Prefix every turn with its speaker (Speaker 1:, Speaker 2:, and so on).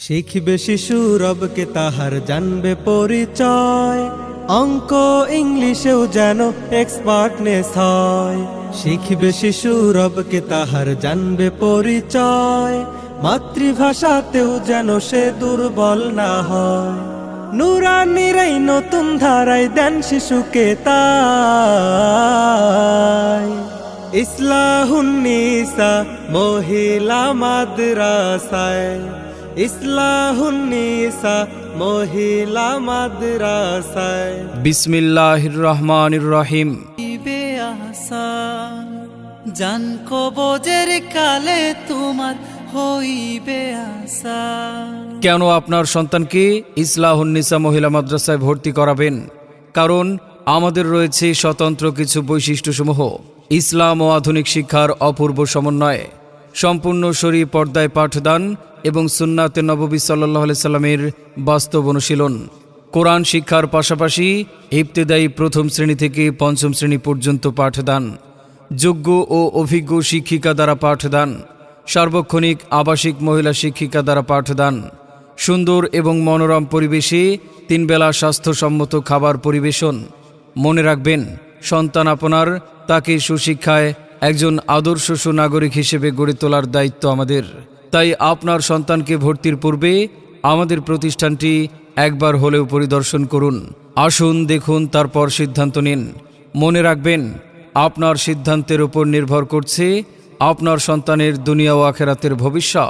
Speaker 1: শিখবে শিশু রবকে তাহার জানবে পরিচয়, অঙ্ক ইংলিশেও যেন এক্সপার্টনেস হয়। শিখবে শিশু রবকে তাহার জানবে পরিচয়, মাতৃভাষাতেও যেন সে দুর্বল না হয়। নুরানির এই নতুন ধারায় দেন শিশুকে তাই, ইসলাহুন্নিসা মহিলা মাদ্রাসায়, ইসলাহুন্নিসা মহিলা মাদ্রাসায়।
Speaker 2: বিসমিল্লাহির রহমানির রহিম।
Speaker 3: ইবে আশা জান কবজের কালে তোমার হইবে আশা।
Speaker 2: কেন আপনার সন্তানকে ইসলাহুন্নিসা মহিলা মাদ্রাসায় ভর্তি করাবেন? কারণ আমাদের রয়েছে স্বতন্ত্র কিছু বৈশিষ্ট্যসমূহ। ইসলাম ও আধুনিক শিক্ষার অপূর্ব সমন্বয়, সম্পূর্ণ শরী পর্দায় পাঠদান এবং সুন্নাতে নববী সাল্লাল্লাহু আলাইহি সাল্লামের বাস্তব অনুশীলন। কোরআন শিক্ষার পাশাপাশি ইবতেদায়ী প্রথম শ্রেণী থেকে পঞ্চম শ্রেণী পর্যন্ত পাঠদান, যোগ্য ও অভিজ্ঞ শিক্ষিকা দ্বারা পাঠদান, সার্বক্ষণিক আবাসিক মহিলা শিক্ষিকা দ্বারা পাঠদান, সুন্দর এবং মনোরম পরিবেশে 3 বেলা স্বাস্থ্যসম্মত খাবার পরিবেশন। মনে রাখবেন, সন্তান আপনার, তাকে সুশিক্ষায় একজন আদর্শ সুনাগরিক হিসেবে গড়ে তোলার দায়িত্ব আমাদের। তাই আপনার সন্তানকে ভর্তির পূর্বে আমাদের প্রতিষ্ঠানটি একবার হলেও পরিদর্শন করুন। আসুন, দেখুন, তারপর সিদ্ধান্ত নিন। মনে রাখবেন, আপনার সিদ্ধান্তের উপর নির্ভর করছে আপনার সন্তানের দুনিয়া ও আখিরাতের ভবিষ্যৎ।